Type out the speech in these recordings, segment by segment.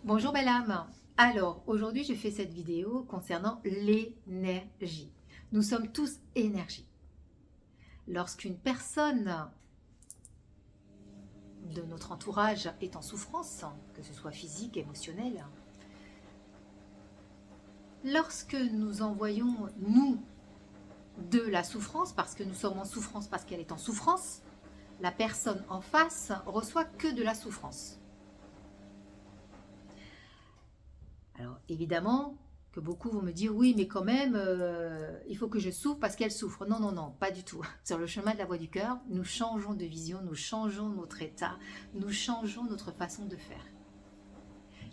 Bonjour belle âme. Alors aujourd'hui je fais cette vidéo concernant l'énergie. Nous sommes tous énergie. Lorsqu'une personne de notre entourage est en souffrance, que ce soit physique, émotionnelle, lorsque nous envoyons nous de la souffrance, parce que nous sommes en souffrance, parce qu'elle est en souffrance, la personne en face reçoit que de la souffrance. Alors évidemment que beaucoup vont me dire oui mais quand même il faut que je souffre parce qu'elle souffre. Non, non, non, pas du tout. Sur le chemin de la voie du cœur, nous changeons de vision, nous changeons notre état, nous changeons notre façon de faire.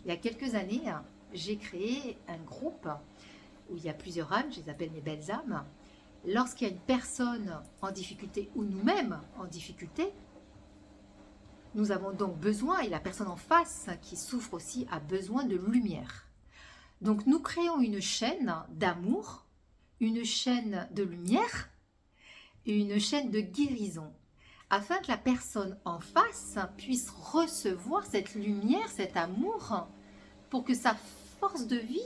Il y a quelques années, j'ai créé un groupe où il y a plusieurs âmes, je les appelle mes belles âmes. Lorsqu'il y a une personne en difficulté ou nous-mêmes en difficulté, nous avons donc besoin, et la personne en face qui souffre aussi a besoin de lumière. Donc nous créons une chaîne d'amour, une chaîne de lumière et une chaîne de guérison, afin que la personne en face puisse recevoir cette lumière, cet amour, pour que sa force de vie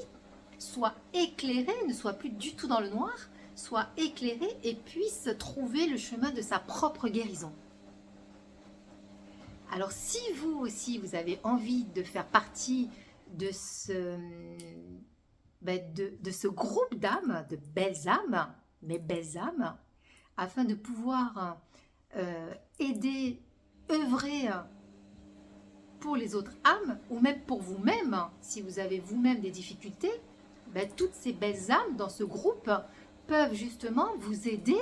soit éclairée, ne soit plus du tout dans le noir, soit éclairée et puisse trouver le chemin de sa propre guérison. Alors si vous aussi vous avez envie de faire partie de ce groupe d'âmes, de belles âmes, mes belles âmes, afin de pouvoir aider, œuvrer pour les autres âmes, ou même pour vous-même, si vous avez vous-même des difficultés, toutes ces belles âmes dans ce groupe peuvent justement vous aider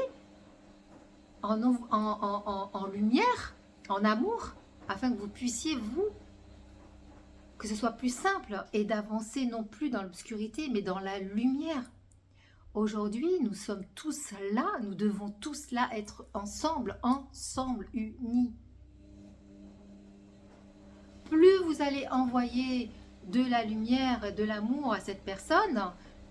en lumière, en amour, afin que vous puissiez que ce soit plus simple et d'avancer non plus dans l'obscurité, mais dans la lumière. Aujourd'hui, nous sommes tous là, nous devons tous là être ensemble, unis. Plus vous allez envoyer de la lumière et de l'amour à cette personne,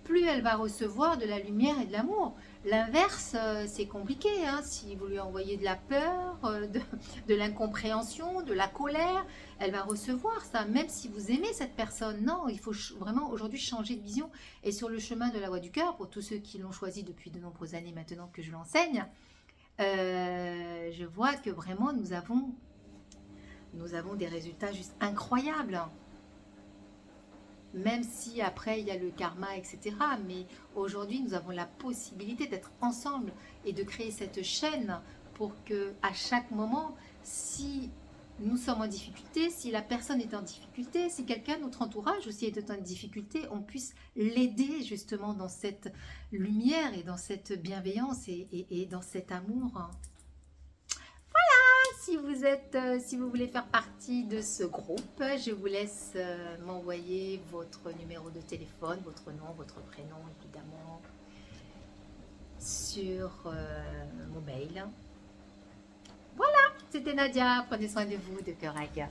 plus elle va recevoir de la lumière et de l'amour. L'inverse, c'est compliqué, hein. Si vous lui envoyez de la peur, de l'incompréhension, de la colère, elle va recevoir ça, même si vous aimez cette personne. Non, il faut vraiment aujourd'hui changer de vision. Et sur le chemin de la voie du cœur, pour tous ceux qui l'ont choisi depuis de nombreuses années maintenant que je l'enseigne, je vois que vraiment nous avons des résultats juste incroyables. Même si après il y a le karma, etc. Mais aujourd'hui, nous avons la possibilité d'être ensemble et de créer cette chaîne pour que à chaque moment, si nous sommes en difficulté, si la personne est en difficulté, si quelqu'un de notre entourage aussi est en difficulté, on puisse l'aider justement dans cette lumière et dans cette bienveillance et dans cet amour. Si vous voulez faire partie de ce groupe, je vous laisse m'envoyer votre numéro de téléphone, votre nom, votre prénom évidemment, sur mon mail. Voilà, c'était Nadia, prenez soin de vous, de cœur à cœur.